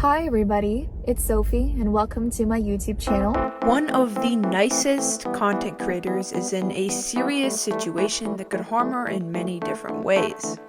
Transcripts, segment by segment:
Hi everybody, it's Sophie and welcome to my YouTube channel. One of the nicest content creators is in a serious situation that could harm her in many different ways.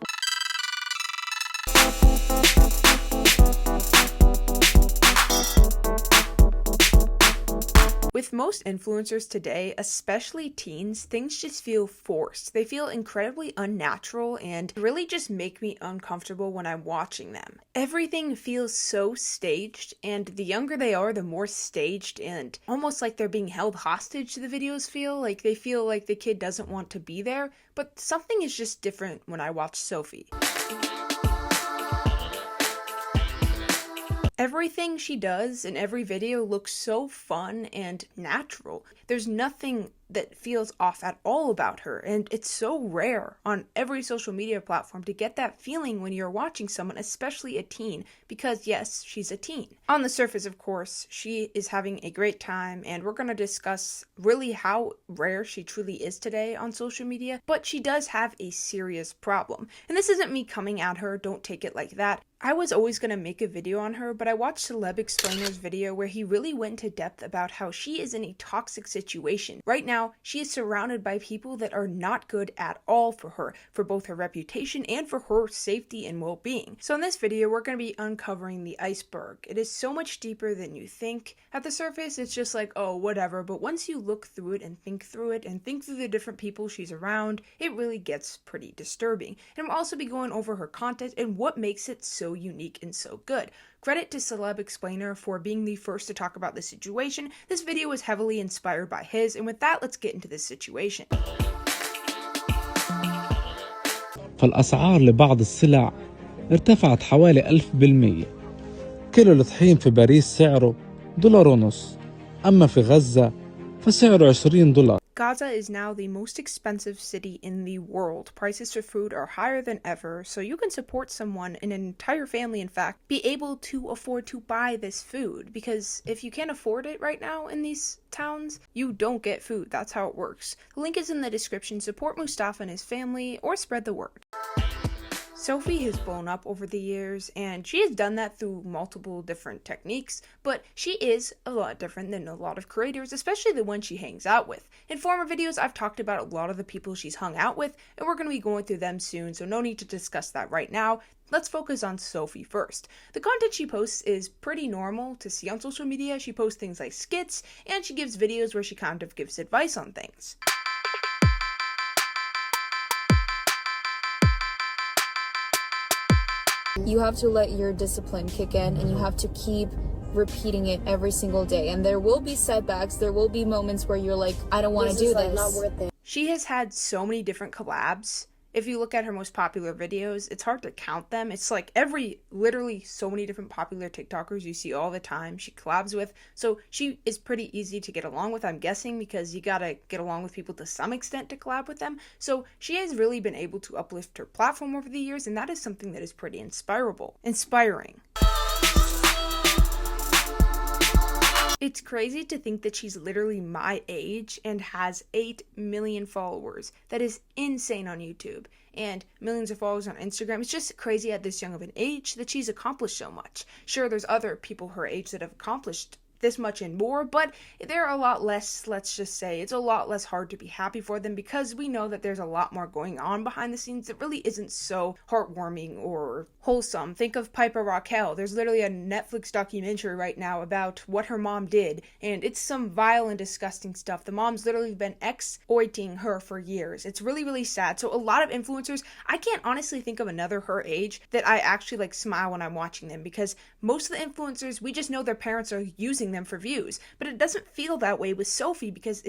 With most influencers today, especially teens, things just feel forced. They feel incredibly unnatural and really just make me uncomfortable when I'm watching them. Everything feels so staged, and the younger they are, the more staged and almost like they're being held hostage the videos feel. Like they feel like the kid doesn't want to be there, but something is just different when I watch Sophie. Everything she does in every video looks so fun and natural. There's nothing that feels off at all about her, and it's so rare on every social media platform to get that feeling when you're watching someone, especially a teen, because yes, she's a teen. On the surface, of course, she is having a great time, and we're going to discuss really how rare she truly is today on social media, but she does have a serious problem. And this isn't me coming at her, don't take it like that. I was always going to make a video on her, but I watched Celeb Explainer's video where he really went into depth about how she is in a toxic situation. Right now, she is surrounded by people that are not good at all for her, for both her reputation and for her safety and well-being. So in this video, we're going to be uncovering the iceberg. It is so much deeper than you think. At the surface, it's just like, oh, whatever, but once you look through it and think through the different people she's around, it really gets pretty disturbing. And we'll also be going over her content and what makes it so unique and so good. Credit to Celeb Explainer for being the first to talk about this situation. This video was heavily inspired by his, and with that, let's get into this situation. فالأسعار لبعض السلع ارتفعت حوالي 1000%. كيلو الطحين في باريس سعره $1.50، أما في غزة فسعره $20. Gaza is now the most expensive city in the world. Prices for food are higher than ever, so you can support someone, an entire family in fact, be able to afford to buy this food. Because if you can't afford it right now in these towns, you don't get food. That's how it works. The link is in the description. Support Mustafa and his family, or spread the word. Sophie has blown up over the years, and she has done that through multiple different techniques, but she is a lot different than a lot of creators, especially the ones she hangs out with. In former videos, I've talked about a lot of the people she's hung out with, and we're going to be going through them soon, so no need to discuss that right now. Let's focus on Sophie first. The content she posts is pretty normal to see on social media. She posts things like skits, and she gives videos where she kind of gives advice on things. You have to let your discipline kick in and you have to keep repeating it every single day. And there will be setbacks, there will be moments where you're like, I don't want to do this. Not worth it. She has had so many different collabs. If you look at her most popular videos, it's hard to count them. It's like literally so many different popular TikTokers you see all the time she collabs with. So she is pretty easy to get along with, I'm guessing, because you gotta get along with people to some extent to collab with them. So she has really been able to uplift her platform over the years, and that is something that is pretty inspiring. It's crazy to think that she's literally my age and has 8 million followers. That is insane on YouTube. And millions of followers on Instagram. It's just crazy at this young of an age that she's accomplished so much. Sure, there's other people her age that have accomplished this much and more, but they're a lot less, let's just say, it's a lot less hard to be happy for them because we know that there's a lot more going on behind the scenes that really isn't so heartwarming or wholesome. Think of Piper Raquel. There's literally a Netflix documentary right now about what her mom did, and it's some vile and disgusting stuff. The mom's literally been exploiting her for years. It's really, really sad. So a lot of influencers, I can't honestly think of another her age that I actually smile when I'm watching them, because most of the influencers, we just know their parents are using them for views, but it doesn't feel that way with Sophie, because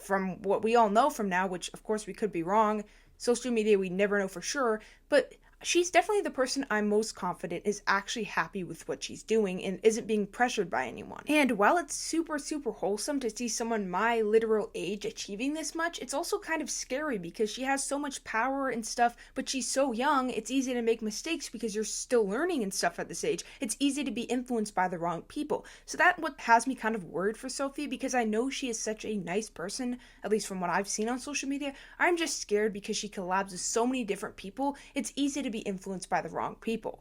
from what we all know from now, which of course we could be wrong, social media we never know for sure, but she's definitely the person I'm most confident is actually happy with what she's doing and isn't being pressured by anyone. And while it's super, super wholesome to see someone my literal age achieving this much, it's also kind of scary because she has so much power and stuff, but she's so young, it's easy to make mistakes because you're still learning and stuff at this age. It's easy to be influenced by the wrong people. So that's what has me kind of worried for Sophie, because I know she is such a nice person, at least from what I've seen on social media. I'm just scared because she collabs with so many different people. It's easy to be influenced by the wrong people.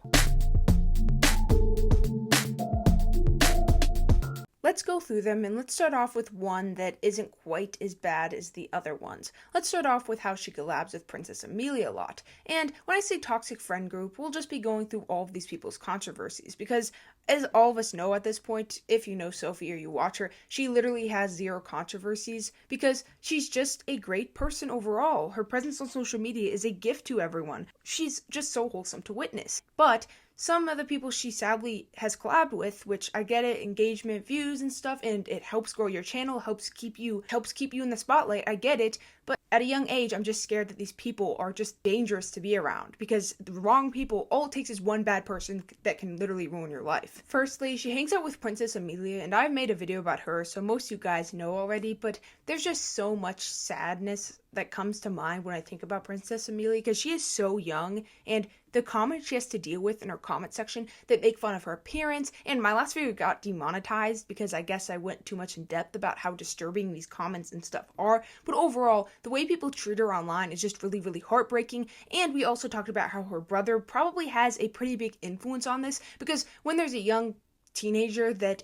Let's go through them, and let's start off with one that isn't quite as bad as the other ones. Let's start off with how she collabs with Princess Amelia a lot. And when I say toxic friend group, we'll just be going through all of these people's controversies, because as all of us know at this point, if you know Sophie or you watch her, she literally has zero controversies because she's just a great person overall. Her presence on social media is a gift to everyone. She's just so wholesome to witness. But some of the people she sadly has collabed with, which I get it, engagement, views and stuff, and it helps grow your channel, helps keep you in the spotlight, I get it, but at a young age, I'm just scared that these people are just dangerous to be around, because the wrong people, all it takes is one bad person that can literally ruin your life. Firstly, she hangs out with Princess Amelia, and I've made a video about her, so most of you guys know already, but there's just so much sadness that comes to mind when I think about Princess Amelia, because she is so young, and the comments she has to deal with in her comment section that make fun of her appearance, and my last video got demonetized because I guess I went too much in depth about how disturbing these comments and stuff are, but overall, the way people treat her online is just really, really heartbreaking. And we also talked about how her brother probably has a pretty big influence on this, because when there's a young teenager that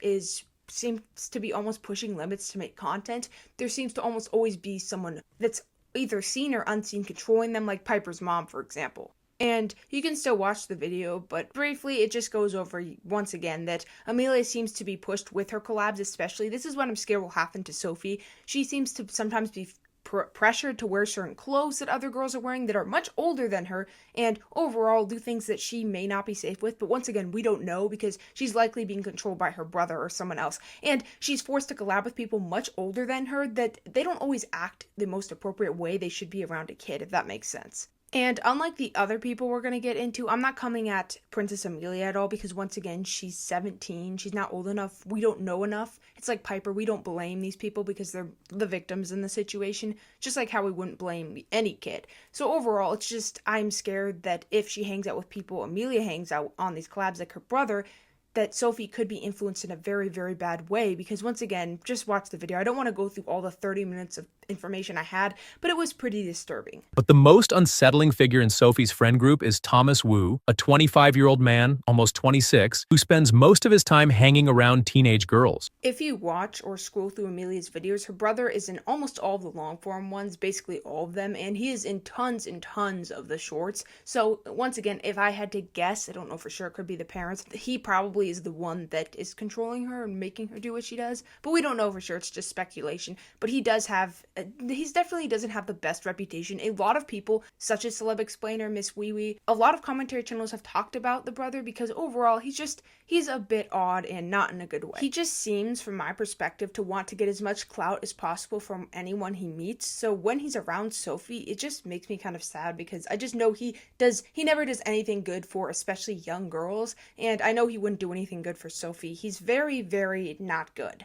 seems to be almost pushing limits to make content, there seems to almost always be someone that's either seen or unseen controlling them, like Piper's mom, for example. And you can still watch the video, but briefly, it just goes over once again that Amelia seems to be pushed with her collabs, especially. This is what I'm scared will happen to Sophie. She seems to sometimes be pressured to wear certain clothes that other girls are wearing that are much older than her, and overall do things that she may not be safe with. But once again, we don't know, because she's likely being controlled by her brother or someone else, and she's forced to collab with people much older than her that they don't always act the most appropriate way they should be around a kid, if that makes sense. And unlike the other people we're going to get into, I'm not coming at Princess Amelia at all, because once again, she's 17. She's not old enough. We don't know enough. It's like Piper. We don't blame these people because they're the victims in the situation, just like how we wouldn't blame any kid. So overall, it's just I'm scared that if she hangs out with people Amelia hangs out on these collabs like her brother, that Sophie could be influenced in a very, very bad way, because once again, just watch the video. I don't want to go through all the 30 minutes of information I had, but it was pretty disturbing. But the most unsettling figure in Sophie's friend group is Thomas Wu, a 25-year-old man, almost 26, who spends most of his time hanging around teenage girls. If you watch or scroll through Amelia's videos, her brother is in almost all of the long-form ones, basically all of them, and he is in tons and tons of the shorts. So once again, if I had to guess, I don't know for sure, it could be the parents, he probably is the one that is controlling her and making her do what she does, but we don't know for sure. It's just speculation. But he definitely doesn't have the best reputation. A lot of people, such as Celeb Explainer, Miss Wee Wee, a lot of commentary channels have talked about the brother, because overall he's a bit odd and not in a good way. He just seems, from my perspective, to want to get as much clout as possible from anyone he meets. So when he's around Sophie, it just makes me kind of sad, because I just know he never does anything good for especially young girls, and I know he wouldn't do anything good for Sophie. He's very, very not good.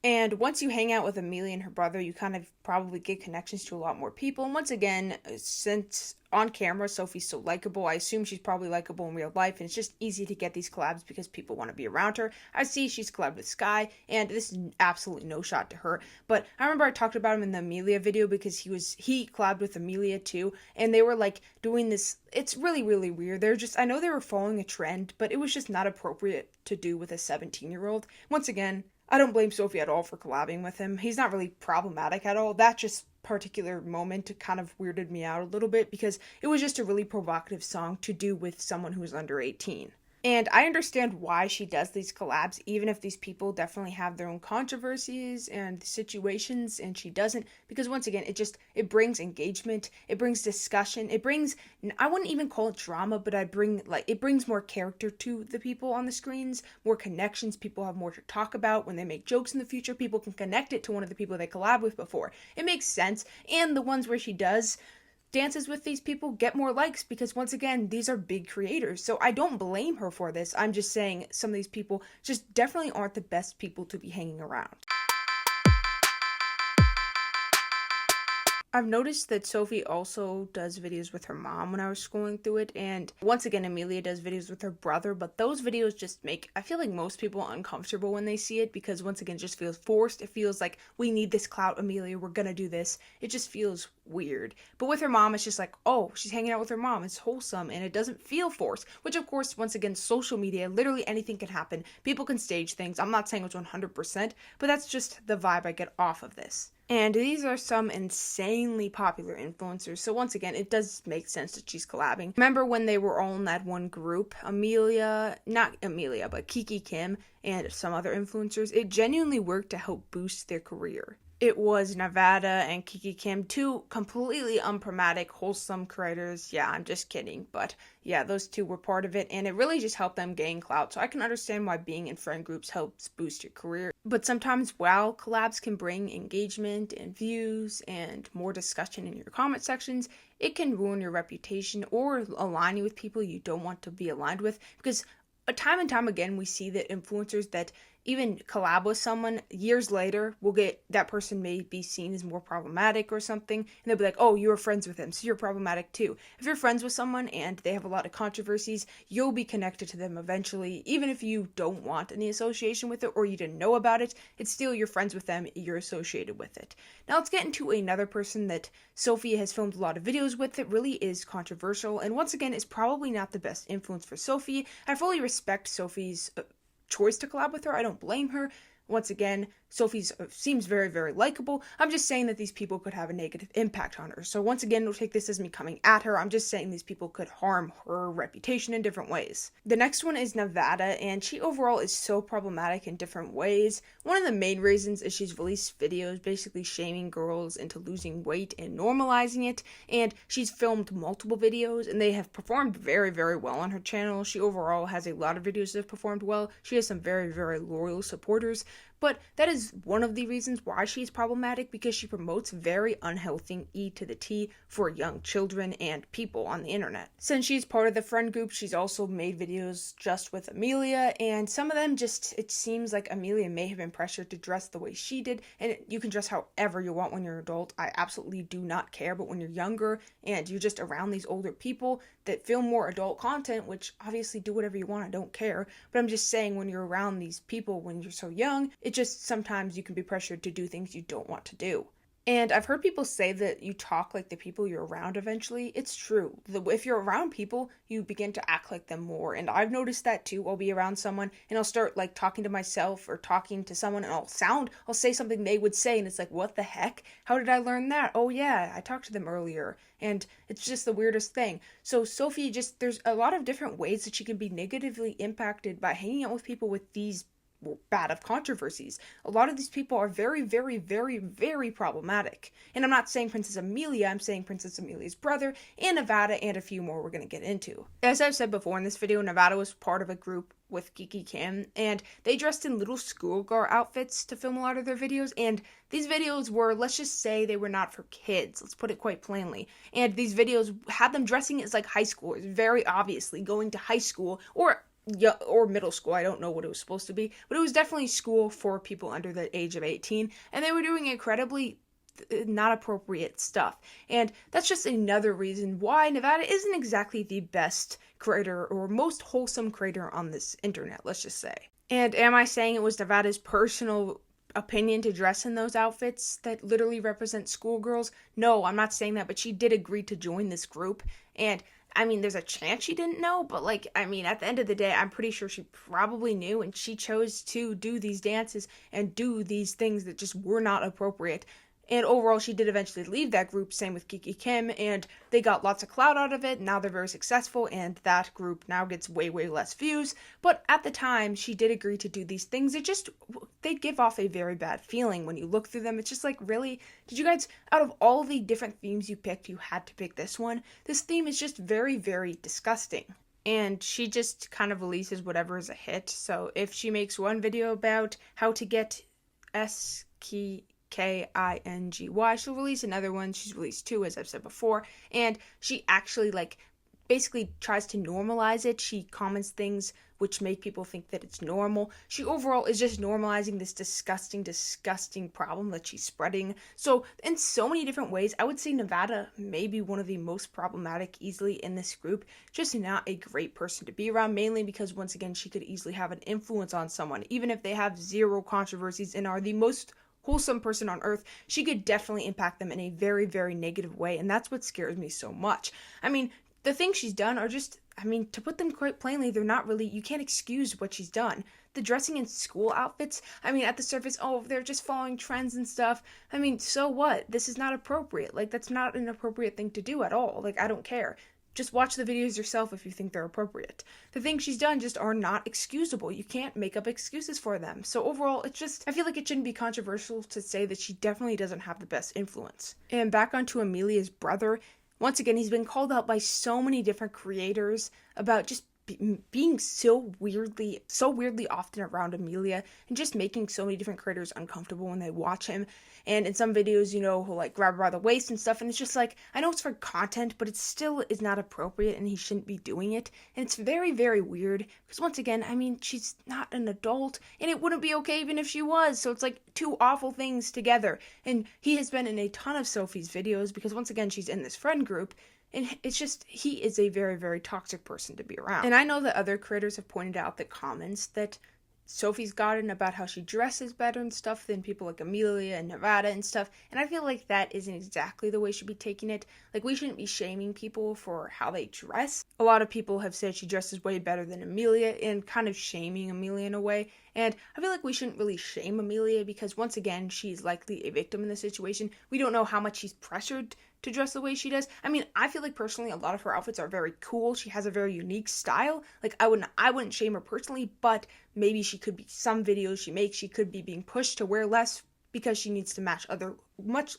And once you hang out with Amelia and her brother, you kind of probably get connections to a lot more people. And once again, since on camera Sophie's so likable, I assume she's probably likable in real life, and it's just easy to get these collabs because people want to be around her. I see she's collabed with Sky, and this is absolutely no shot to her, but I remember I talked about him in the Amelia video because he collabed with Amelia too, and they were like doing this. It's really, really weird. I know they were following a trend, but it was just not appropriate to do with a 17-year-old. Once again, I don't blame Sophie at all for collabing with him. He's not really problematic at all. That just particular moment kind of weirded me out a little bit, because it was just a really provocative song to do with someone who's under 18. And I understand why she does these collabs, even if these people definitely have their own controversies and situations, and she doesn't, because once again, it brings engagement, it brings discussion, I wouldn't even call it drama, but it brings more character to the people on the screens, more connections, people have more to talk about. When they make jokes in the future, people can connect it to one of the people they collab with before. It makes sense, and the ones where she does dances with these people get more likes, because once again, these are big creators. So I don't blame her for this. I'm just saying some of these people just definitely aren't the best people to be hanging around. I've noticed that Sophie also does videos with her mom when I was scrolling through it, and once again, Amelia does videos with her brother, but those videos just make, I feel like, most people uncomfortable when they see it, because once again, it just feels forced. It feels like, we need this clout, Amelia, we're gonna do this. It just feels weird. But with her mom, it's just like, oh, she's hanging out with her mom, it's wholesome, and it doesn't feel forced, which of course, once again, social media, literally anything can happen. People can stage things. I'm not saying it's 100%, but that's just the vibe I get off of this. And these are some insanely popular influencers. So once again, it does make sense that she's collabing. Remember when they were all in that one group? Not Amelia, but Kiki Kim and some other influencers. It genuinely worked to help boost their career. It was Nevada and Kiki Kim, two completely unproblematic, wholesome creators. Yeah, I'm just kidding. But yeah, those two were part of it, and it really just helped them gain clout. So I can understand why being in friend groups helps boost your career. But sometimes, while collabs can bring engagement and views and more discussion in your comment sections, it can ruin your reputation or align you with people you don't want to be aligned with. Because time and time again, we see that influencers that even collab with someone years later will get, that person may be seen as more problematic or something, and they'll be like, oh, you were friends with him, so you're problematic too. If you're friends with someone and they have a lot of controversies, you'll be connected to them eventually. Even if you don't want any association with it or you didn't know about it, it's still, you're friends with them, you're associated with it. Now let's get into another person that Sophie has filmed a lot of videos with that really is controversial, and once again is probably not the best influence for Sophie. I fully respect Sophie's choice to collab with her. I don't blame her. Once again, Sophie seems very, very likable. I'm just saying that these people could have a negative impact on her. So once again, don't take this as me coming at her. I'm just saying these people could harm her reputation in different ways. The next one is Nevada, and she overall is so problematic in different ways. One of the main reasons is she's released videos basically shaming girls into losing weight and normalizing it, and she's filmed multiple videos, and they have performed very, very well on her channel. She overall has a lot of videos that have performed well. She has some very, very loyal supporters. But that is one of the reasons why she's problematic, because she promotes very unhealthy E to the T for young children and people on the internet. Since she's part of the friend group, she's also made videos just with Amelia, and some of them just, it seems like Amelia may have been pressured to dress the way she did, and you can dress however you want when you're an adult. I absolutely do not care, but when you're younger and you're just around these older people that film more adult content, which obviously do whatever you want, I don't care, but I'm just saying when you're around these people when you're so young, it just sometimes you can be pressured to do things you don't want to do. And I've heard people say that you talk like the people you're around eventually. It's true. If you're around people, you begin to act like them more. And I've noticed that too. I'll be around someone and I'll start like talking to myself or talking to someone, and I'll say something they would say, and it's like, what the heck? How did I learn that? Oh yeah, I talked to them earlier. And it's just the weirdest thing. So Sophie, there's a lot of different ways that she can be negatively impacted by hanging out with people with these bad of controversies. A lot of these people are very, very, very, very problematic. And I'm not saying Princess Amelia, I'm saying Princess Amelia's brother, and Nevada, and a few more we're going to get into. As I've said before in this video, Nevada was part of a group with Kiki Kim, and they dressed in little schoolgirl outfits to film a lot of their videos, and these videos were, let's just say, they were not for kids, let's put it quite plainly, and these videos had them dressing as like high schoolers, very obviously going to high school, or middle school. I don't know what it was supposed to be, but it was definitely school for people under the age of 18, and they were doing incredibly not appropriate stuff. And that's just another reason why Nevada isn't exactly the best creator or most wholesome creator on this internet, let's just say. And am I saying it was Nevada's personal opinion to dress in those outfits that literally represent schoolgirls? No, I'm not saying that, but she did agree to join this group, and I mean, there's a chance she didn't know, but like, I mean, at the end of the day, I'm pretty sure she probably knew, and she chose to do these dances and do these things that just were not appropriate. And overall, she did eventually leave that group, same with Kiki Kim, and they got lots of clout out of it. Now they're very successful, and that group now gets way, way less views. But at the time, she did agree to do these things. They give off a very bad feeling when you look through them. It's just like, really? Did you guys, out of all the different themes you picked, you had to pick this one? This theme is just very, very disgusting. And she just kind of releases whatever is a hit. So if she makes one video about how to get Kingy, she'll release another one. She's released two, as I've said before, and she actually like basically tries to normalize it. She comments things which make people think that it's normal. She overall is just normalizing this disgusting, disgusting problem that she's spreading. So in so many different ways, I would say Nevada may be one of the most problematic easily in this group. Just not a great person to be around, mainly because once again, she could easily have an influence on someone. Even if they have zero controversies and are the most wholesome person on earth, she could definitely impact them in a very, very negative way. And that's what scares me so much. I mean, the things she's done are just, to put them quite plainly, they're not really, you can't excuse what she's done. The dressing in school outfits, at the surface, they're just following trends and stuff. So what? This is not appropriate. Like, that's not an appropriate thing to do at all. Like, I don't care. Just watch the videos yourself if you think they're appropriate. The things she's done just are not excusable. You can't make up excuses for them. So overall, I feel like it shouldn't be controversial to say that she definitely doesn't have the best influence. And back onto Amelia's brother. Once again, he's been called out by so many different creators about just being so weirdly often around Amelia and just making so many different creators uncomfortable when they watch him. And in some videos, he'll like grab her by the waist and stuff, and it's just like, I know it's for content, but it still is not appropriate and he shouldn't be doing it. And it's very, very weird because once again, she's not an adult and it wouldn't be okay even if she was. So it's like two awful things together. And he has been in a ton of Sophie's videos because once again, she's in this friend group. And it's just, he is a very, very toxic person to be around. And I know that other creators have pointed out the comments that Sophie's gotten about how she dresses better and stuff than people like Amelia and Nevada and stuff. And I feel like that isn't exactly the way she should be taking it. Like, we shouldn't be shaming people for how they dress. A lot of people have said she dresses way better than Amelia and kind of shaming Amelia in a way. And I feel like we shouldn't really shame Amelia because once again, she's likely a victim in the situation. We don't know how much she's pressured to dress the way she does. I feel like personally a lot of her outfits are very cool. She has a very unique style. Like, I wouldn't shame her personally, but maybe some videos she makes, she could be being pushed to wear less because she needs to match other much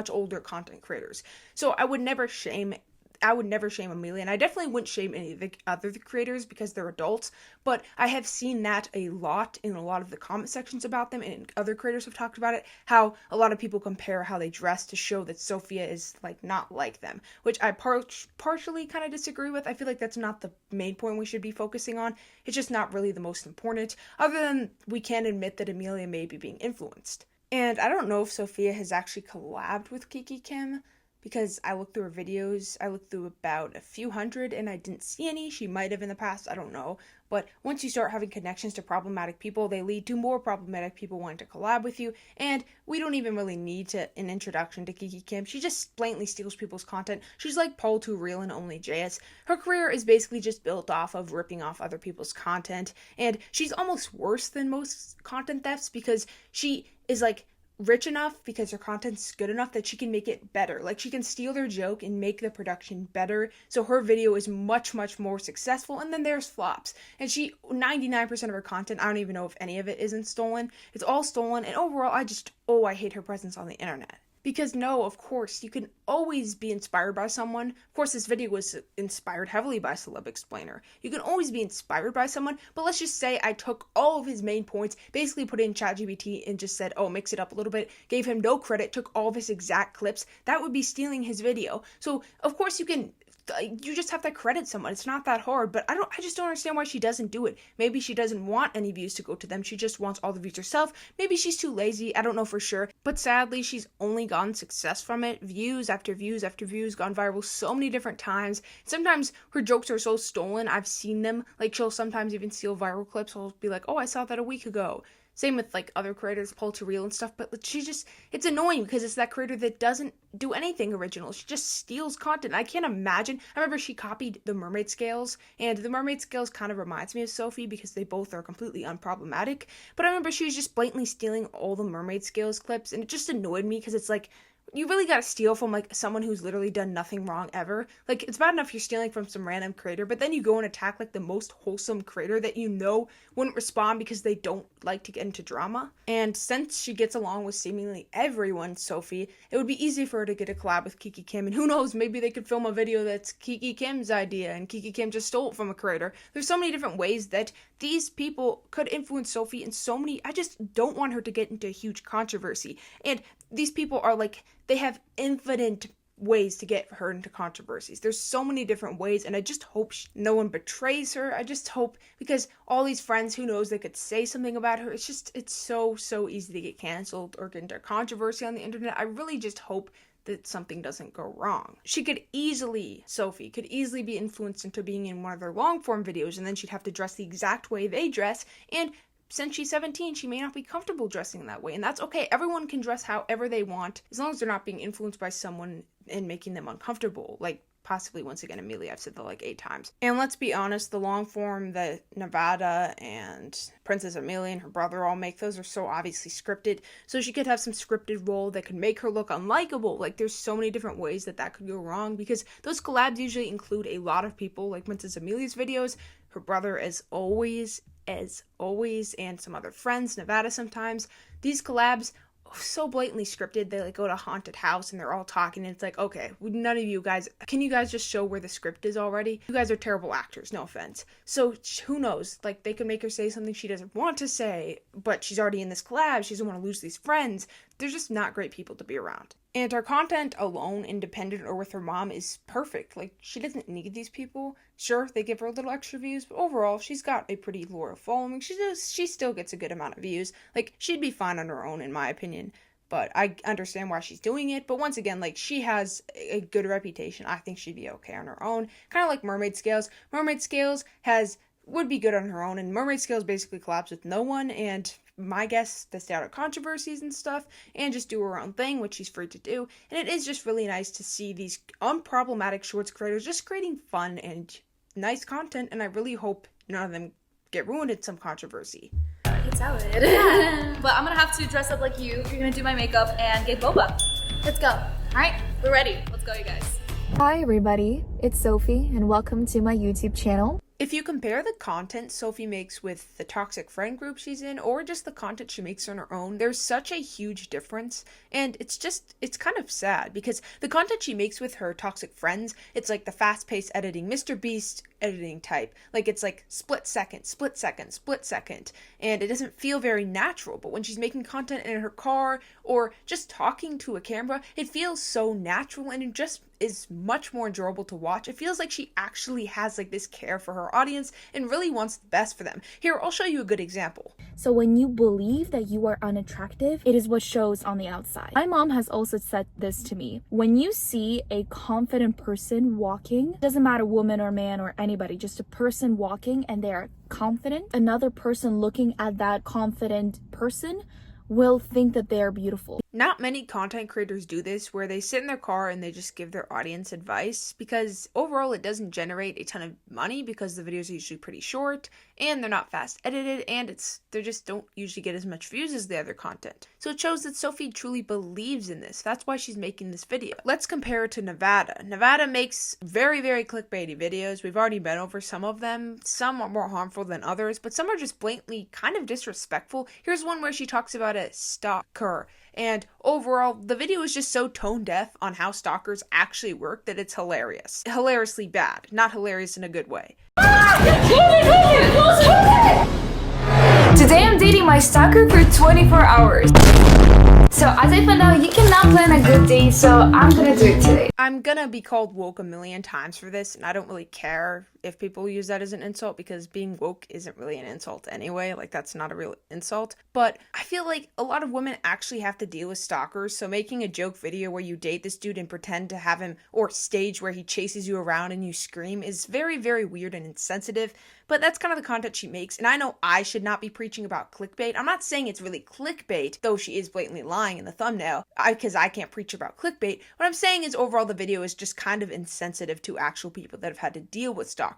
older content creators. So I would never shame Amelia, and I definitely wouldn't shame any of the other creators because they're adults, but I have seen that a lot in a lot of the comment sections about them, and other creators have talked about it, how a lot of people compare how they dress to show that Sophia is like not like them, which I partially kind of disagree with. I feel like that's not the main point we should be focusing on. It's just not really the most important, other than we can admit that Amelia may be being influenced. And I don't know if Sophia has actually collabed with Kiki Kim, because I looked through her videos, I looked through about a few hundred and I didn't see any. She might have in the past, I don't know. But once you start having connections to problematic people, they lead to more problematic people wanting to collab with you. And we don't even really need an introduction to Kiki Kim. She just blatantly steals people's content. She's like Paul Too Real and Only JS. Her career is basically just built off of ripping off other people's content. And she's almost worse than most content thefts because she is like rich enough because her content's good enough that she can make it better. Like, she can steal their joke and make the production better, so her video is much more successful. And then there's flops, and 99% of her content, I don't even know if any of it isn't stolen. It's all stolen, and overall I hate her presence on the internet. Because no, of course, you can always be inspired by someone. Of course, this video was inspired heavily by Celeb Explainer. You can always be inspired by someone, but let's just say I took all of his main points, basically put it in ChatGPT and just said, mix it up a little bit, gave him no credit, took all of his exact clips. That would be stealing his video. So, of course, you just have to credit someone. It's not that hard, but I just don't understand why she doesn't do it. Maybe she doesn't want any views to go to them. She just wants all the views herself. Maybe she's too lazy. I don't know for sure. But sadly, she's only gotten success from it. Views after views after views, gone viral so many different times. Sometimes her jokes are so stolen. I've seen them. Like, she'll sometimes even steal viral clips. I'll be like, I saw that a week ago. Same with like other creators, Paul Too Real and stuff, but it's annoying because it's that creator that doesn't do anything original. She just steals content. I can't imagine. I remember she copied the mermaid scales, and the mermaid scales kind of reminds me of Sophie because they both are completely unproblematic, but I remember she was just blatantly stealing all the mermaid scales clips, and it just annoyed me because it's like, you really gotta steal from like someone who's literally done nothing wrong ever. Like, it's bad enough you're stealing from some random creator, but then you go and attack like the most wholesome creator that you know wouldn't respond because they don't like to get into drama. And since she gets along with seemingly everyone, Sophie, it would be easy for her to get a collab with Kiki Kim, and who knows, maybe they could film a video that's Kiki Kim's idea and Kiki Kim just stole it from a creator. There's so many different ways that these people could influence Sophie in so many. I just don't want her to get into a huge controversy. And these people are like, they have infinite ways to get her into controversies. There's so many different ways, and I just hope no one betrays her. I just hope, because all these friends, who knows, they could say something about her. It's so easy to get canceled or get into controversy on the internet. I really just hope that something doesn't go wrong. Sophie could easily be influenced into being in one of their long form videos, and then she'd have to dress the exact way they dress, and since she's 17, she may not be comfortable dressing that way, and that's okay. Everyone can dress however they want, as long as they're not being influenced by someone and making them uncomfortable, like possibly, once again, Amelia. I've said that like 8 times. And let's be honest, the long form that Nevada and Princess Amelia and her brother all make, those are so obviously scripted, so she could have some scripted role that could make her look unlikable. Like, there's so many different ways that could go wrong, because those collabs usually include a lot of people, like Princess Amelia's videos, her brother as always, and some other friends, Nevada sometimes. These collabs, so blatantly scripted. They like go to a haunted house and they're all talking, and it's like, okay, none of you guys, can you guys just show where the script is already? You guys are terrible actors, no offense. So who knows, like, they could make her say something she doesn't want to say, but she's already in this collab, she doesn't want to lose these friends. They're just not great people to be around. And her content alone, independent or with her mom, is perfect. Like, she doesn't need these people. Sure, they give her a little extra views, but overall, she's got a pretty loyal following. She still gets a good amount of views. Like, she'd be fine on her own, in my opinion. But I understand why she's doing it. But once again, like, she has a good reputation. I think she'd be okay on her own. Kind of like Mermaid Scales. Mermaid Scales would be good on her own, and Mermaid Scales basically collabs with no one, and my guess to stay out of controversies and stuff, and just do her own thing, which she's free to do. And it is just really nice to see these unproblematic shorts creators just creating fun and nice content, and I really hope none of them get ruined in some controversy. I hate salad. Yeah. But I'm gonna have to dress up like you. You're gonna do my makeup and get boba. Let's go. All right, we're ready. Let's go, you guys. Hi everybody, it's Sophie and welcome to my YouTube channel. If you compare the content Sophie makes with the toxic friend group she's in, or just the content she makes on her own, there's such a huge difference, and it's kind of sad, because the content she makes with her toxic friends, it's like the fast-paced editing, Mr. Beast editing type, like it's like split second, and it doesn't feel very natural. But when she's making content in her car, or just talking to a camera, it feels so natural, and it just is much more enjoyable to watch. It feels like she actually has like this care for her audience and really wants the best for them. Here, I'll show you a good example. So when you believe that you are unattractive, it is what shows on the outside. My mom has also said this to me. When you see a confident person walking, doesn't matter woman or man or anybody, just a person walking and they are confident, another person looking at that confident person will think that they are beautiful. Not many content creators do this, where they sit in their car and they just give their audience advice, because overall it doesn't generate a ton of money, because the videos are usually pretty short and they're not fast edited, and they just don't usually get as much views as the other content. So it shows that Sophie truly believes in this. That's why she's making this video. Let's compare it to Nevada. Nevada makes very, very clickbaity videos. We've already been over some of them. Some are more harmful than others, but some are just blatantly kind of disrespectful. Here's one where she talks about a stalker, and overall, the video is just so tone deaf on how stalkers actually work that it's hilarious. Hilariously bad. Not hilarious in a good way. Today I'm dating my stalker for 24 hours. So as I found out, you cannot plan a good date, so I'm gonna do it today. I'm gonna be called woke a million times for this, and I don't really care if people use that as an insult, because being woke isn't really an insult anyway. Like, that's not a real insult. But I feel like a lot of women actually have to deal with stalkers, so making a joke video where you date this dude and pretend to have him, or stage where he chases you around and you scream, is very, very weird and insensitive. But that's kind of the content she makes, and I know I should not be preaching about clickbait. I'm not saying it's really clickbait, though she is blatantly lying in the thumbnail, because I can't preach about clickbait. What I'm saying is overall the video is just kind of insensitive to actual people that have had to deal with stalkers.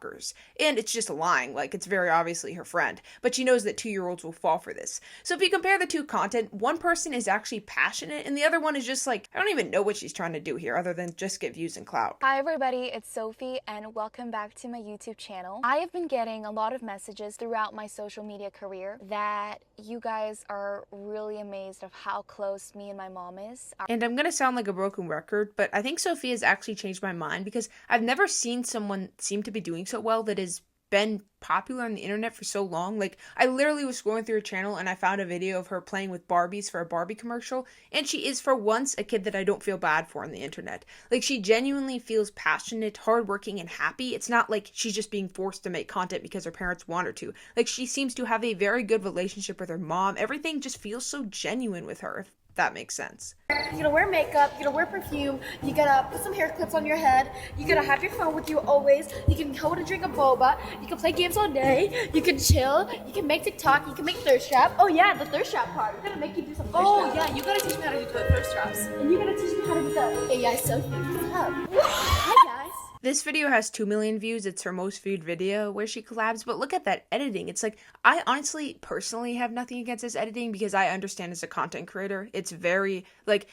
And it's just lying, like it's very obviously her friend. But she knows that 2-year-olds will fall for this. So if you compare the two content, one person is actually passionate, and the other one is just like, I don't even know what she's trying to do here other than just get views and clout. Hi everybody, it's Sophie and welcome back to my YouTube channel. I have been getting a lot of messages throughout my social media career that you guys are really amazed of how close me and my mom is. And I'm gonna sound like a broken record, but I think Sophie has actually changed my mind, because I've never seen someone seem to be doing so well that is been popular on the internet for so long. Like, I literally was scrolling through her channel and I found a video of her playing with Barbies for a Barbie commercial, and she is for once a kid that I don't feel bad for on the internet. Like, she genuinely feels passionate, hardworking, and happy. It's not like she's just being forced to make content because her parents want her to. Like, she seems to have a very good relationship with her mom. Everything just feels so genuine with her, if that makes sense. You gotta wear makeup, you gotta wear perfume, you gotta put some hair clips on your head, you gotta have your phone with you always, you can hold a drink of boba, you can play games all day, you can chill, you can make TikTok, you can make thirst trap. Oh yeah, the thirst trap part. We're gonna make you do some thirst Oh trap. yeah, you gotta teach me how to do the thirst traps. And you're gonna teach me how to do the AI Sophie. What's up? Hi guys. This video has 2 million views. It's her most viewed video where she collabs, but look at that editing. It's like, I honestly, personally have nothing against this editing because I understand as a content creator, it's very, like,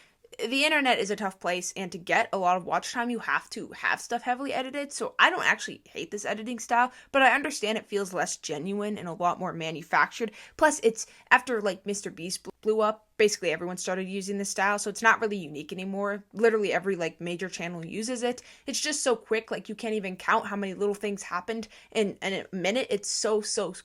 the internet is a tough place, and to get a lot of watch time, you have to have stuff heavily edited, so I don't actually hate this editing style, but I understand it feels less genuine and a lot more manufactured. Plus, it's after, like, Mr. Beast blew up, basically everyone started using this style, so it's not really unique anymore. Literally every, like, major channel uses it. It's just so quick, like, you can't even count how many little things happened in a minute. It's so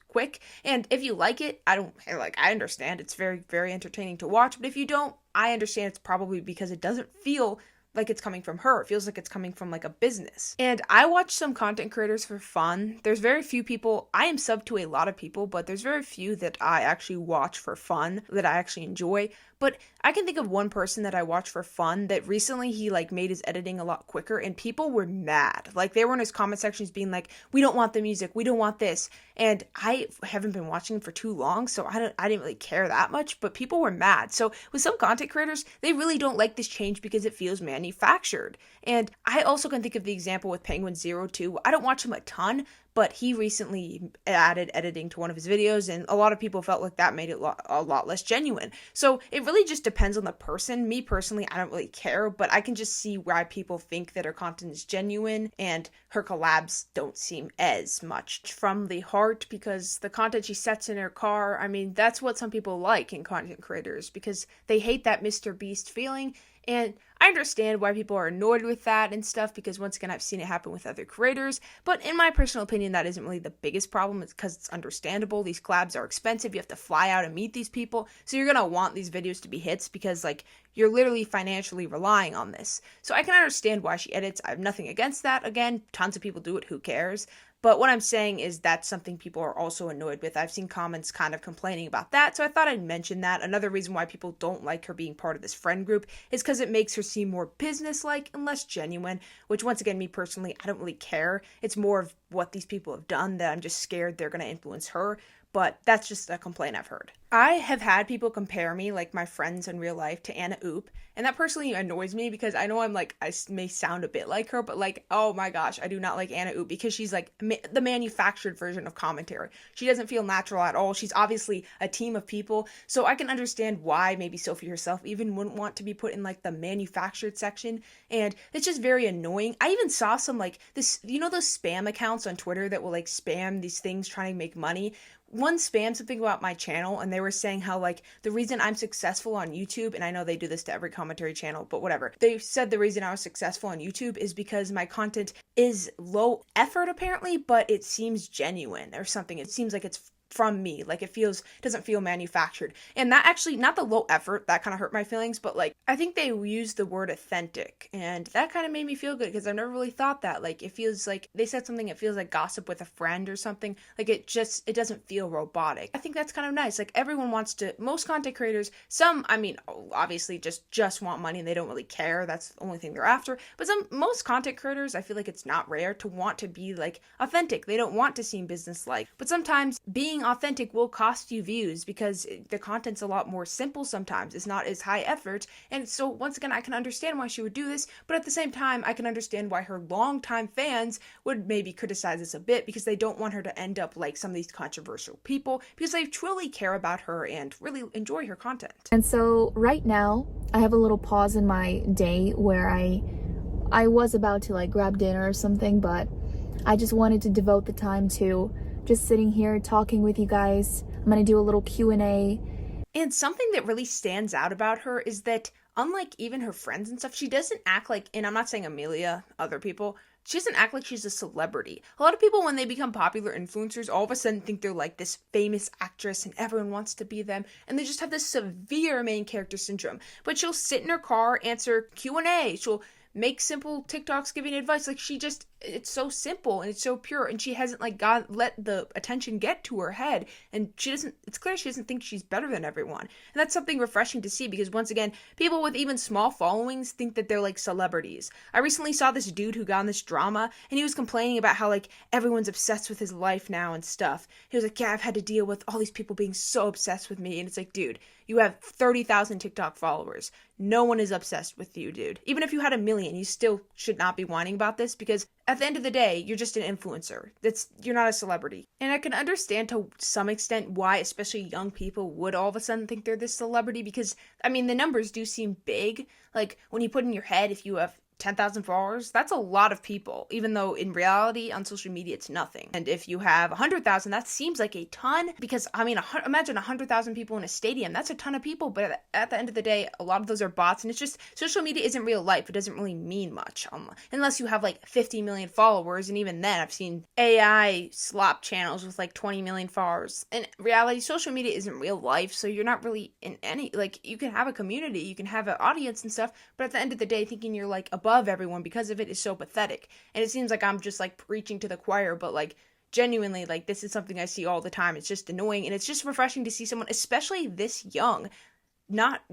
quick, and if you like it, I understand. It's very, very entertaining to watch, but if you don't, I understand it's probably because it doesn't feel like it's coming from her. It feels like it's coming from like a business. And I watch some content creators for fun. There's very few people, I am sub to a lot of people, but there's very few that I actually watch for fun, that I actually enjoy. But I can think of one person that I watch for fun that recently he like made his editing a lot quicker, and people were mad. Like, they were in his comment sections being like, we don't want the music, we don't want this. And I haven't been watching for too long, so I didn't really care that much, but people were mad. So with some content creators, they really don't like this change because it feels manufactured. And I also can think of the example with Penguin02. I don't watch him a ton, but he recently added editing to one of his videos, and a lot of people felt like that made it a lot less genuine. So it really just depends on the person. Me personally, I don't really care, but I can just see why people think that her content is genuine, and her collabs don't seem as much from the heart, because the content she sets in her car, I mean, that's what some people like in content creators, because they hate that Mr. Beast feeling. And I understand why people are annoyed with that and stuff, because once again, I've seen it happen with other creators. But in my personal opinion, that isn't really the biggest problem. It's because it's understandable. These collabs are expensive. You have to fly out and meet these people. So you're going to want these videos to be hits because, like, you're literally financially relying on this. So I can understand why she edits. I have nothing against that. Again, tons of people do it. Who cares? But what I'm saying is that's something people are also annoyed with. I've seen comments kind of complaining about that, so I thought I'd mention that. Another reason why people don't like her being part of this friend group is because it makes her seem more business-like and less genuine, which, once again, me personally, I don't really care. It's more of what these people have done that I'm just scared they're going to influence her. But that's just a complaint I've heard. I have had people compare me, like my friends in real life, to Anna Oop, and that personally annoys me because I know I may sound a bit like her, but like, oh my gosh, I do not like Anna Oop because she's like the manufactured version of commentary. She doesn't feel natural at all. She's obviously a team of people, so I can understand why maybe Sophie herself even wouldn't want to be put in like the manufactured section, and it's just very annoying. I even saw some like this, you know, those spam accounts on Twitter that will like spam these things trying to make money. One spammed something about my channel, and they were saying how, like, the reason I'm successful on YouTube, and I know they do this to every commentary channel, but whatever. They said the reason I was successful on YouTube is because my content is low effort, apparently, but it seems genuine or something. It seems like it's from me, like it doesn't feel manufactured. And that actually, not the low effort, that kind of hurt my feelings, but like, I think they used the word authentic, and that kind of made me feel good because I've never really thought that. Like, it feels like they said something, it feels like gossip with a friend or something. Like, it doesn't feel robotic. I think that's kind of nice. Like, everyone wants to, most content creators, some, I mean, obviously just want money and they don't really care. That's the only thing they're after. But most content creators, I feel like it's not rare to want to be like authentic. They don't want to seem business-like. But sometimes being authentic will cost you views because the content's a lot more simple sometimes. It's not as high effort. And so once again, I can understand why she would do this, but at the same time, I can understand why her longtime fans would maybe criticize this a bit because they don't want her to end up like some of these controversial people because they truly care about her and really enjoy her content. And so right now, I have a little pause in my day where I was about to like grab dinner or something, but I just wanted to devote the time to just sitting here talking with you guys. I'm gonna do a little Q&A. And something that really stands out about her is that unlike even her friends and stuff, she doesn't act like, and I'm not saying Amelia, other people, she doesn't act like she's a celebrity. A lot of people, when they become popular influencers, all of a sudden think they're like this famous actress and everyone wants to be them, and they just have this severe main character syndrome. But she'll sit in her car, answer Q&A, she'll make simple TikToks giving advice. Like, it's so simple and it's so pure, and she hasn't like let the attention get to her head, and it's clear she doesn't think she's better than everyone. And that's something refreshing to see, because once again, people with even small followings think that they're like celebrities. I recently saw this dude who got in this drama, and he was complaining about how like everyone's obsessed with his life now and stuff. He was like, yeah, I've had to deal with all these people being so obsessed with me. And it's like, dude, you have 30,000 TikTok followers. No one is obsessed with you, dude. Even if you had 1 million, you still should not be whining about this, because at the end of the day, you're just an influencer. You're not a celebrity. And I can understand to some extent why especially young people would all of a sudden think they're this celebrity, because, I mean, the numbers do seem big. Like, when you put in your head, if you have 10,000 followers, that's a lot of people, even though in reality on social media it's nothing. And if you have 100,000, that seems like a ton, because I mean, imagine 100,000 people in a stadium. That's a ton of people, but at the end of the day, a lot of those are bots, and it's just, social media isn't real life. It doesn't really mean much, unless you have like 50 million followers, and even then I've seen AI slop channels with like 20 million followers. In reality, social media isn't real life, so you're not really in any, like, you can have a community, you can have an audience and stuff, but at the end of the day, thinking you're like above everyone because of it is so pathetic. And it seems like I'm just like preaching to the choir, but like genuinely, like, this is something I see all the time. It's just annoying, and it's just refreshing to see someone, especially this young, not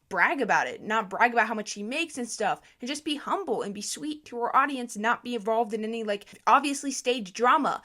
brag about it, not brag about how much she makes and stuff, and just be humble and be sweet to her audience, and not be involved in any like obviously staged drama.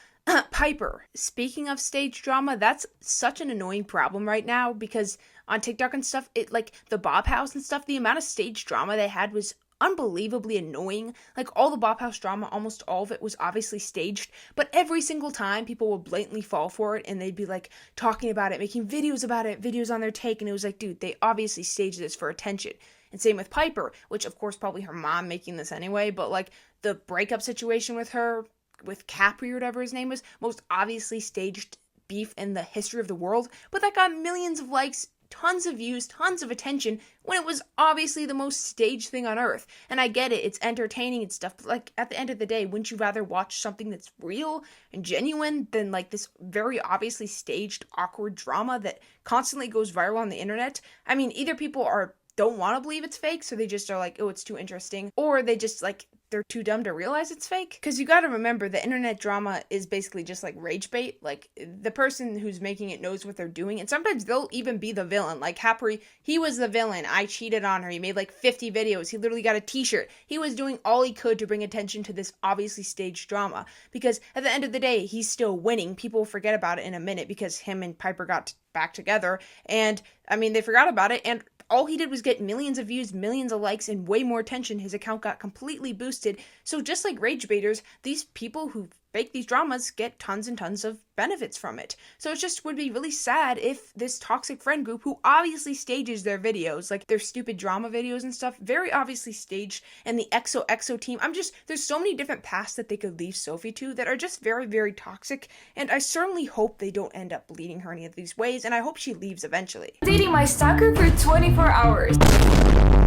Piper, speaking of stage drama, that's such an annoying problem right now, because on TikTok and stuff, it like the Bob House and stuff, the amount of stage drama they had was unbelievably annoying. Like, all the Bop House drama, almost all of it was obviously staged, but every single time people would blatantly fall for it, and they'd be like talking about it, making videos about it, videos on their take, and it was like, dude, they obviously staged this for attention. And same with Piper, which of course probably her mom making this anyway, but like the breakup situation with her, with Capri or whatever his name was, most obviously staged beef in the history of the world, but that got millions of likes, tons of views, tons of attention, when it was obviously the most staged thing on earth. And I get it, it's entertaining and stuff, but like, at the end of the day, wouldn't you rather watch something that's real and genuine than like this very obviously staged, awkward drama that constantly goes viral on the internet? I mean, either people don't want to believe it's fake, so they just are like, oh, it's too interesting, or they just like, they're too dumb to realize it's fake. Because you gotta remember, the internet drama is basically just like rage bait. Like, the person who's making it knows what they're doing, and sometimes they'll even be the villain. Like Capri, he was the villain. I cheated on her. He made like 50 videos. He literally got a t-shirt. He was doing all he could to bring attention to this obviously staged drama, because at the end of the day, he's still winning. People will forget about it in a minute, because him and Piper got back together, and I mean, they forgot about it, and all he did was get millions of views, millions of likes, and way more attention. His account got completely boosted. So just like rage baiters, these people who fake these dramas get tons and tons of benefits from it. So it just would be really sad if this toxic friend group, who obviously stages their videos, like their stupid drama videos and stuff, very obviously staged, and the XOXO team, there's so many different paths that they could leave Sophie to that are just very, very toxic, and I certainly hope they don't end up leading her any of these ways, and I hope she leaves eventually. Dating my stalker for 24 hours.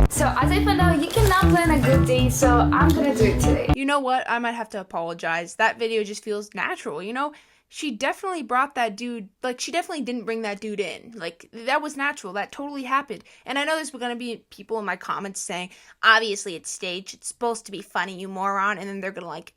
So as I found out, you cannot plan a good date, so I'm gonna do it today. You know what? I might have to apologize. That video just feels natural, you know? She definitely brought that dude, like, she definitely didn't bring that dude in. Like, that was natural. That totally happened. And I know there's gonna be people in my comments saying, obviously it's staged, it's supposed to be funny, you moron, and then they're gonna, like,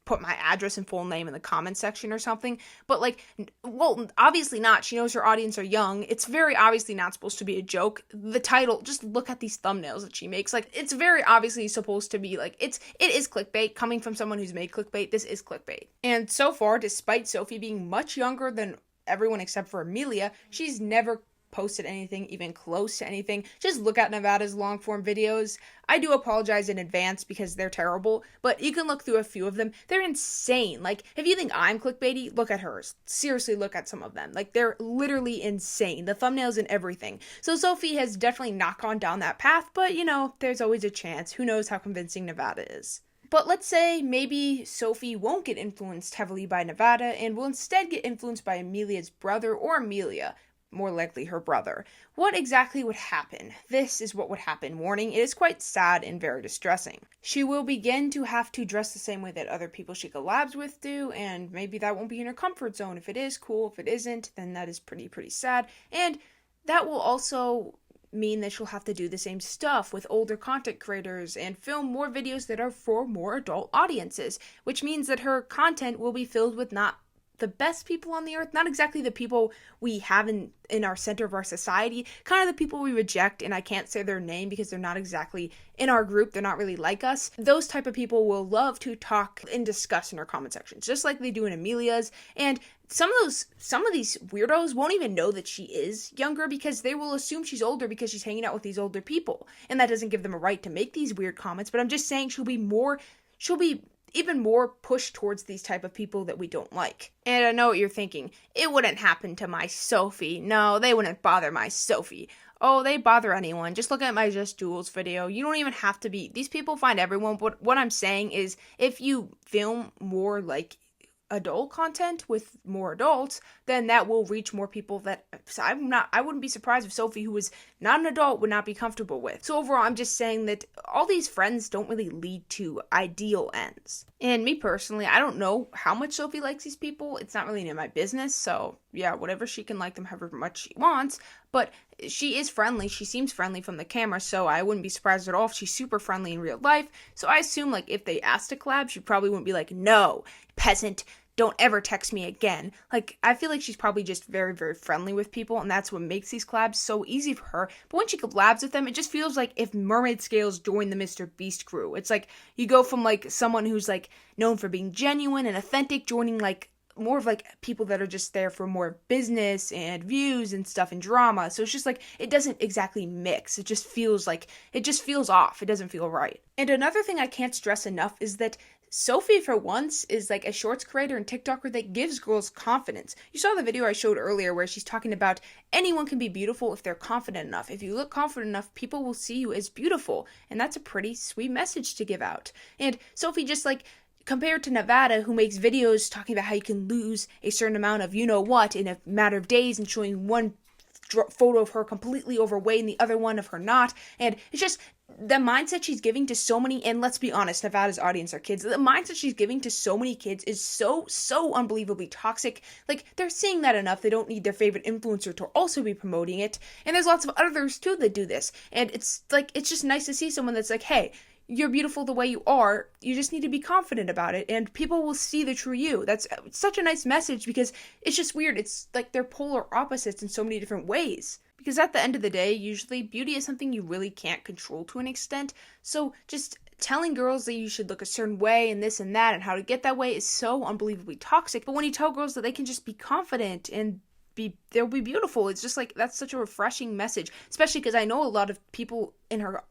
put my address and full name in the comment section or something. But like, well, obviously not. She knows her audience are young. It's very obviously not supposed to be a joke. The title, just look at these thumbnails that she makes. Like, it's very obviously supposed to be like, it is clickbait. Coming from someone who's made clickbait, this is clickbait. And so far, despite Sophie being much younger than everyone except for Amelia, she's never posted anything even close to anything. Just look at Nevada's long form videos. I do apologize in advance because they're terrible, but you can look through a few of them. They're insane. Like, if you think I'm clickbaity, look at hers. Seriously, look at some of them. Like, they're literally insane. The thumbnails and everything. So Sophie has definitely not gone down that path, but you know, there's always a chance. Who knows how convincing Nevada is. But let's say maybe Sophie won't get influenced heavily by Nevada and will instead get influenced by Amelia's brother or Amelia. more likely her brother. What exactly would happen? This is what would happen. Warning, it is quite sad and very distressing. She will begin to have to dress the same way that other people she collabs with do, and maybe that won't be in her comfort zone. If it is, cool. If it isn't, then that is pretty sad. And that will also mean that she'll have to do the same stuff with older content creators and film more videos that are for more adult audiences, which means that her content will be filled with not the best people on the earth, not exactly the people we have in our center of our society, kind of the people we reject, and I can't say their name because they're not exactly in our group, they're not really like us. Those type of people will love to talk and discuss in our comment sections, just like they do in Amelia's, and some of these weirdos won't even know that she is younger because they will assume she's older because she's hanging out with these older people, and that doesn't give them a right to make these weird comments, but I'm just saying she'll be even more pushed towards these type of people that we don't like. And I know what you're thinking. It wouldn't happen to my Sophie. No, they wouldn't bother my Sophie. Oh, they bother anyone. Just look at my Just Duels video. You don't even have to be... These people find everyone. But what I'm saying is, if you film more like adult content with more adults, then that will reach more people that I wouldn't be surprised if Sophie, who is not an adult, would not be comfortable with. So overall, I'm just saying that all these friends don't really lead to ideal ends. And me personally, I don't know how much Sophie likes these people. It's not really in my business, so yeah, whatever, she can like them however much she wants, but she is friendly. She seems friendly from the camera, so I wouldn't be surprised at all if she's super friendly in real life. So I assume, like, if they asked to collab, she probably wouldn't be like, no, peasant, don't ever text me again. Like, I feel like she's probably just very, very friendly with people, and that's what makes these collabs so easy for her. But when she collabs with them, it just feels like if Mermaid Scales joined the Mr. Beast crew. It's like, you go from, like, someone who's, like, known for being genuine and authentic, joining, like, more of, like, people that are just there for more business and views and stuff and drama. So it's just, like, it doesn't exactly mix. It just feels off. It doesn't feel right. And another thing I can't stress enough is that Sophie, for once, is like a shorts creator and TikToker that gives girls confidence. You saw the video I showed earlier where she's talking about anyone can be beautiful if they're confident enough. If you look confident enough, people will see you as beautiful. And that's a pretty sweet message to give out. And Sophie, just like, compared to Nevada, who makes videos talking about how you can lose a certain amount of you-know-what in a matter of days and showing one photo of her completely overweight and the other one of her not. And it's just the mindset she's giving to so many, and let's be honest, Nevada's audience are kids. The mindset she's giving to so many kids is so unbelievably toxic. Like, they're seeing that enough. They don't need their favorite influencer to also be promoting it. And there's lots of others too that do this. And it's like, it's just nice to see someone that's like, hey, you're beautiful the way you are. You just need to be confident about it, and people will see the true you. That's such a nice message, because it's just weird. It's like they're polar opposites in so many different ways. Because at the end of the day, usually beauty is something you really can't control to an extent. So just telling girls that you should look a certain way and this and that and how to get that way is so unbelievably toxic. But when you tell girls that they can just be confident and they'll be beautiful, it's just like, that's such a refreshing message, especially because I know a lot of people in her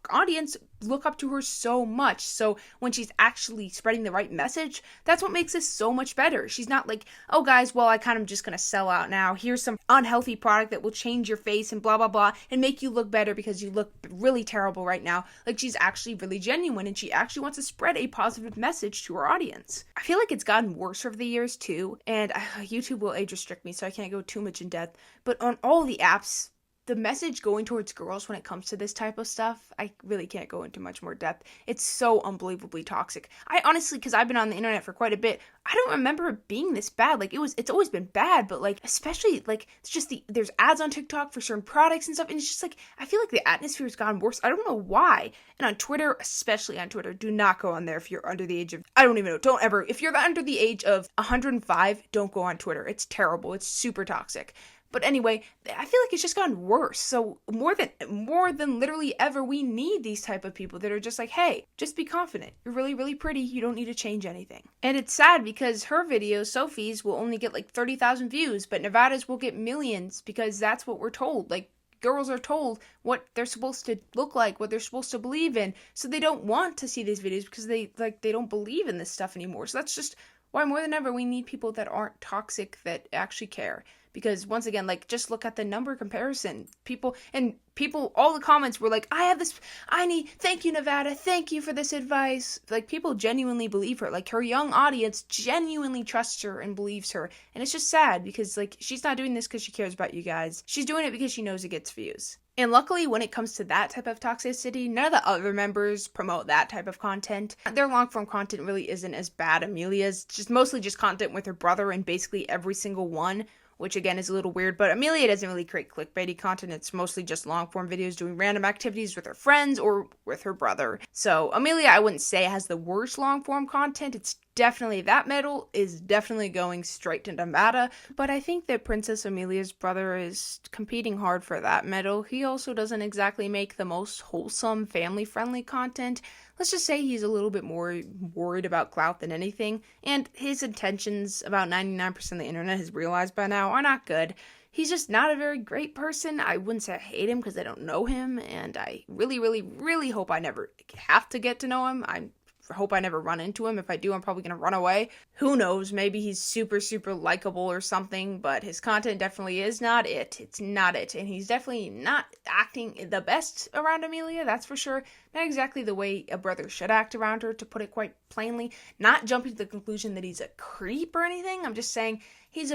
audience look up to her so much. So when she's actually spreading the right message, that's what makes this so much better. She's not like, oh guys, well, I kind of just gonna sell out now. Here's some unhealthy product that will change your face and blah blah blah and make you look better because you look really terrible right now. Like, she's actually really genuine, and she actually wants to spread a positive message to her audience. I feel like it's gotten worse over the years too, and YouTube will age restrict me, so I can't go too much in depth, but on all the apps, the message going towards girls when it comes to this type of stuff, I really can't go into much more depth. It's so unbelievably toxic. I honestly, because I've been on the internet for quite a bit, I don't remember it being this bad. Like, it's always been bad, but like, especially like, it's just there's ads on TikTok for certain products and stuff, and it's just like, I feel like the atmosphere has gotten worse. I don't know why. And on Twitter, especially on Twitter, do not go on there if you're under the age of, I don't even know, don't ever, if you're under the age of 105, don't go on Twitter. It's terrible. It's super toxic. But anyway, I feel like it's just gotten worse. So more than literally ever, we need these type of people that are just like, hey, just be confident. You're really, really pretty. You don't need to change anything. And it's sad because her videos, Sophie's, will only get like 30,000 views, but Nevada's will get millions because that's what we're told. Like, girls are told what they're supposed to look like, what they're supposed to believe in. So they don't want to see these videos because they don't believe in this stuff anymore. So that's just why more than ever we need people that aren't toxic, that actually care. because once again, like, just look at the number comparison. People, all the comments were like, thank you, Nevada, thank you for this advice. Like, people genuinely believe her. Like, her young audience genuinely trusts her and believes her. And it's just sad because, like, she's not doing this because she cares about you guys. She's doing it because she knows it gets views. And luckily, when it comes to that type of toxicity, none of the other members promote that type of content. Their long-form content really isn't as bad. Amelia's mostly just content with her brother and basically every single one, which again is a little weird, but Amelia doesn't really create clickbaity content. It's mostly just long-form videos doing random activities with her friends or with her brother. So Amelia, I wouldn't say has the worst long-form content. It's definitely, that medal is definitely going straight to Nevada, but I think that Princess Amelia's brother is competing hard for that medal. He also doesn't exactly make the most wholesome, family-friendly content. Let's just say he's a little bit more worried about clout than anything, and his intentions, about 99% of the internet has realized by now, are not good. He's just not a very great person. I wouldn't say I hate him because I don't know him, and I really, really, really hope I never have to get to know him. I hope I never run into him. If I do, I'm probably going to run away. Who knows? Maybe he's super, super likable or something, but his content definitely is not it. It's not it. And he's definitely not acting the best around Amelia, that's for sure. Not exactly the way a brother should act around her, to put it quite plainly. Not jumping to the conclusion that he's a creep or anything. I'm just saying he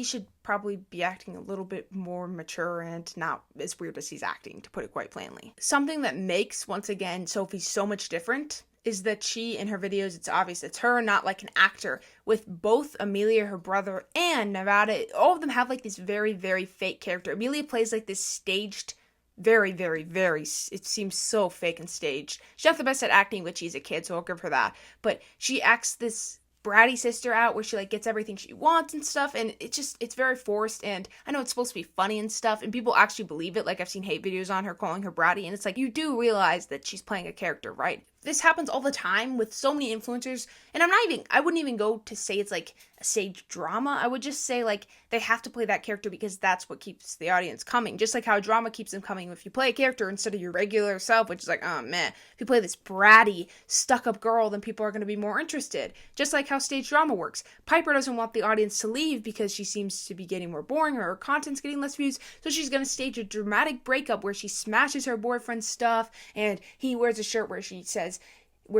should probably be acting a little bit more mature and not as weird as he's acting, to put it quite plainly. Something that makes, once again, Sophie so much different is that she, in her videos, it's obvious it's her, not like an actor. With both Amelia, her brother, and Nevada, all of them have like this very, very fake character. Amelia plays like this staged, very, very, very, it seems so fake and staged. She's not the best at acting, but she's a kid, so I'll give her that. But she acts this bratty sister out where she like gets everything she wants and stuff, and it's very forced. And I know it's supposed to be funny and stuff, and people actually believe it. Like, I've seen hate videos on her calling her bratty, and it's like, you do realize that she's playing a character, right? This happens all the time with so many influencers, and I wouldn't even go to say it's like a stage drama. I would just say like they have to play that character because that's what keeps the audience coming. Just like how drama keeps them coming if you play a character instead of your regular self, which is like, oh man, if you play this bratty, stuck-up girl, then people are going to be more interested. Just like how stage drama works. Piper doesn't want the audience to leave because she seems to be getting more boring or her content's getting less views, so she's going to stage a dramatic breakup where she smashes her boyfriend's stuff and he wears a shirt where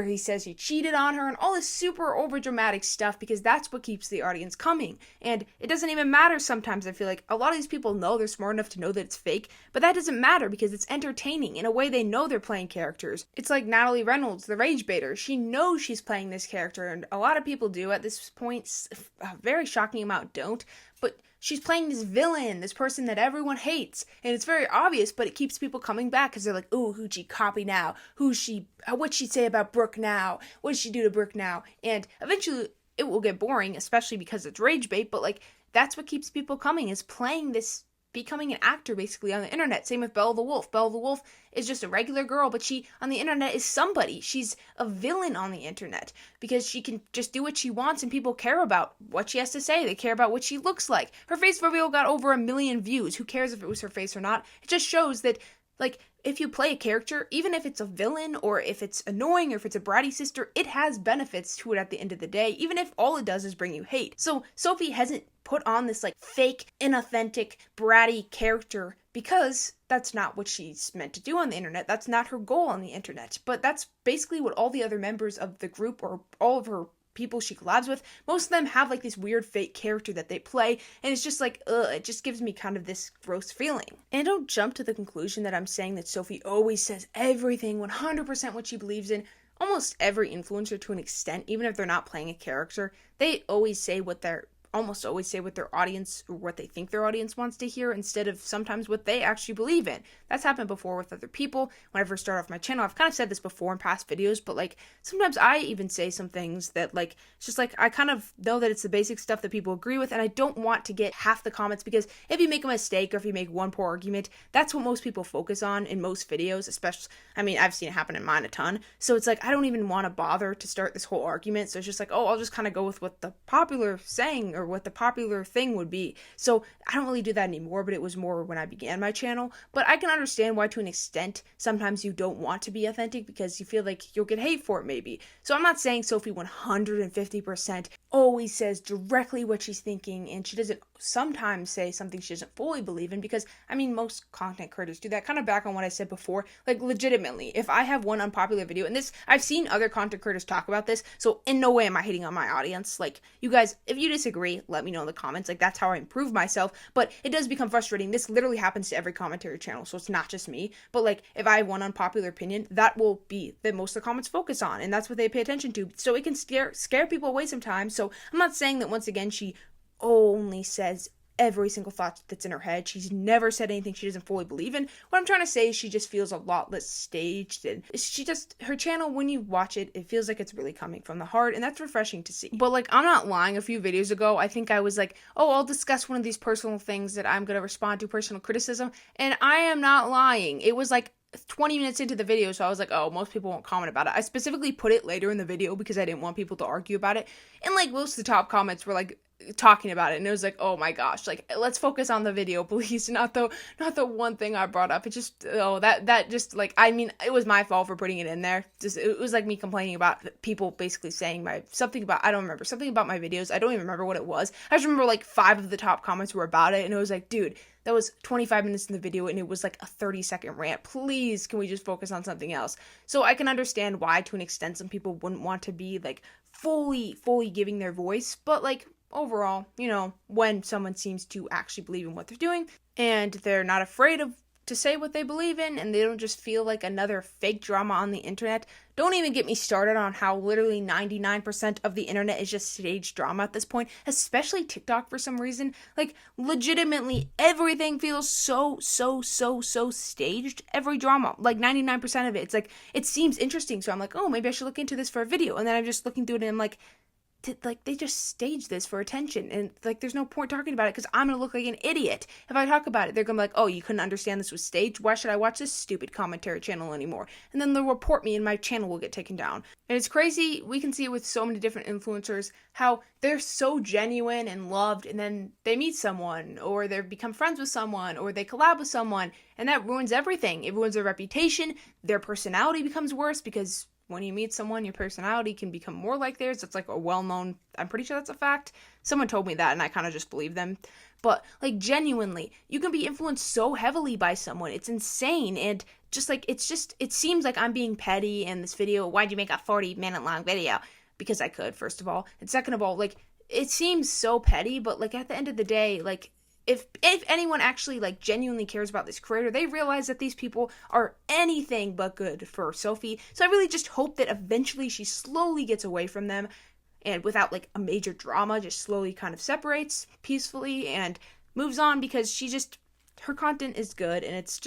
he says he cheated on her and all this super over dramatic stuff, because that's what keeps the audience coming. And it doesn't even matter sometimes. I feel like a lot of these people know, they're smart enough to know that it's fake, but that doesn't matter because it's entertaining. In a way, they know they're playing characters. It's like Natalie Reynolds, the rage baiter. She knows she's playing this character, and a lot of people do at this point. A very shocking amount don't, but she's playing this villain, this person that everyone hates, and it's very obvious, but it keeps people coming back because they're like, ooh, who'd she copy now? What'd she say about Brooke now? What did she do to Brooke now? And eventually it will get boring, especially because it's rage bait, but like, that's what keeps people coming, is playing this, becoming an actor basically on the internet. Same with Belle the Wolf. Belle the Wolf is just a regular girl, but she on the internet is somebody. She's a villain on the internet because she can just do what she wants and people care about what she has to say. They care about what she looks like. Her face reveal got over 1 million views. Who cares if it was her face or not? It just shows that, like, if you play a character, even if it's a villain or if it's annoying or if it's a bratty sister, it has benefits to it at the end of the day, even if all it does is bring you hate. So Sophie hasn't put on this like fake, inauthentic, bratty character because that's not what she's meant to do on the internet. That's not her goal on the internet. But that's basically what all the other members of the group, or all of her people she collabs with, most of them have like this weird fake character that they play, and it's just like, it just gives me kind of this gross feeling. And don't jump to the conclusion that I'm saying that Sophie always says everything 100% what she believes in. Almost every influencer, to an extent, even if they're not playing a character, they almost always say what their audience, or what they think their audience wants to hear, instead of sometimes what they actually believe in. That's happened before with other people. When I first started off my channel, I've kind of said this before in past videos, but like, sometimes I even say some things that like, it's just like, I kind of know that it's the basic stuff that people agree with, and I don't want to get half the comments, because if you make a mistake or if you make one poor argument, that's what most people focus on in most videos, especially, I mean, I've seen it happen in mine a ton, so it's like, I don't even want to bother to start this whole argument, so it's just like, oh, I'll just kind of go with what the popular saying, or what the popular thing would be. So I don't really do that anymore, but it was more when I began my channel. But I can understand why, to an extent, sometimes you don't want to be authentic because you feel like you'll get hate for it maybe. So I'm not saying Sophie 150% always says directly what she's thinking, and she doesn't sometimes say something she doesn't fully believe in, because I mean, most content creators do that. Kind of back on what I said before, like legitimately, if I have one unpopular video, and this, I've seen other content creators talk about this, so in no way am I hating on my audience. Like, you guys, if you disagree, let me know in the comments. Like, that's how I improve myself. But it does become frustrating. This literally happens to every commentary channel, so it's not just me. But like, if I have one unpopular opinion, that will be that most of the comments focus on, and that's what they pay attention to. So it can scare people away sometimes. So I'm not saying that, once again, she only says every single thought that's in her head. She's never said anything she doesn't fully believe in. What I'm trying to say is she just feels a lot less staged, and her channel, when you watch it, it feels like it's really coming from the heart, and that's refreshing to see. But like, I'm not lying, a few videos ago, I think I was like, oh, I'll discuss one of these personal things that I'm gonna respond to, personal criticism, and I am not lying. It was like 20 minutes into the video, so I was like, oh, most people won't comment about it. I specifically put it later in the video because I didn't want people to argue about it, and like, most of the top comments were like talking about it, and it was like, oh my gosh, like, let's focus on the video, please, not the one thing I brought up. It just, that just, like, I mean, it was my fault for putting it in there. Just, it was like me complaining about people basically saying something about my videos. I don't even remember what it was. I just remember like 5 of the top comments were about it, and it was like, dude, that was 25 minutes in the video, and it was like a 30-second rant. Please, can we just focus on something else? So I can understand why, to an extent, some people wouldn't want to be like fully giving their voice, but like, overall, you know, when someone seems to actually believe in what they're doing, and they're not afraid to say what they believe in, and they don't just feel like another fake drama on the internet. Don't even get me started on how literally 99% of the internet is just staged drama at this point, especially TikTok for some reason. Like, legitimately, everything feels so staged. Every drama, like 99% of it. It's like, it seems interesting, so I'm like, oh, maybe I should look into this for a video, and then I'm just looking through it, and I'm like, they just staged this for attention, and like, there's no point talking about it because I'm gonna look like an idiot if I talk about it. They're gonna be like, oh, you couldn't understand this was staged, why should I watch this stupid commentary channel anymore? And then they'll report me and my channel will get taken down. And it's crazy, we can see it with so many different influencers, how they're so genuine and loved, and then they meet someone, or they become friends with someone, or they collab with someone, and that ruins everything. It ruins their reputation, their personality becomes worse, because when you meet someone, your personality can become more like theirs. It's like a well-known, I'm pretty sure that's a fact. Someone told me that, and I kind of just believe them. But like, genuinely, you can be influenced so heavily by someone. It's insane. And just like, it seems like I'm being petty in this video. Why'd you make a 40-minute long video? Because I could, first of all. And second of all, like, it seems so petty, but like, at the end of the day, like, if anyone actually like genuinely cares about this creator, they realize that these people are anything but good for Sophie. So I really just hope that eventually she slowly gets away from them, and without like a major drama, just slowly kind of separates peacefully and moves on, because her content is good, and it's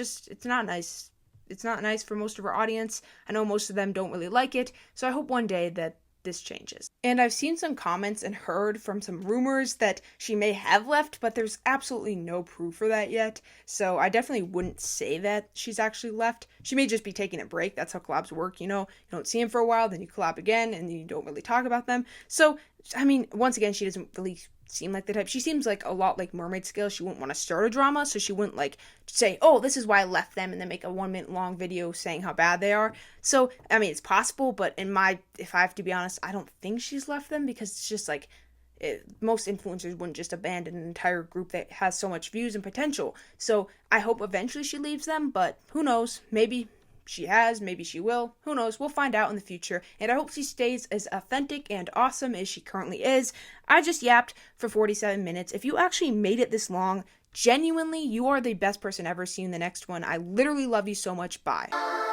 not nice. It's not nice for most of her audience. I know most of them don't really like it, so I hope one day that this changes. And I've seen some comments and heard from some rumors that she may have left, but there's absolutely no proof for that yet. So I definitely wouldn't say that she's actually left. She may just be taking a break. That's how collabs work, you know? You don't see them for a while, then you collab again, and you don't really talk about them. So, I mean, once again, she doesn't really seem like the type. She seems like a lot like Mermaid Scale. She wouldn't want to start a drama, so she wouldn't like say, oh, this is why I left them, and then make a 1-minute long video saying how bad they are. So, I mean, it's possible, but if I have to be honest, I don't think she's left them, because it's just like, most influencers wouldn't just abandon an entire group that has so much views and potential. So I hope eventually she leaves them, but who knows? Maybe she has, maybe she will. Who knows? We'll find out in the future. And I hope she stays as authentic and awesome as she currently is. I just yapped for 47 minutes. If you actually made it this long, genuinely, you are the best person ever. See you in the next one. I literally love you so much. Bye.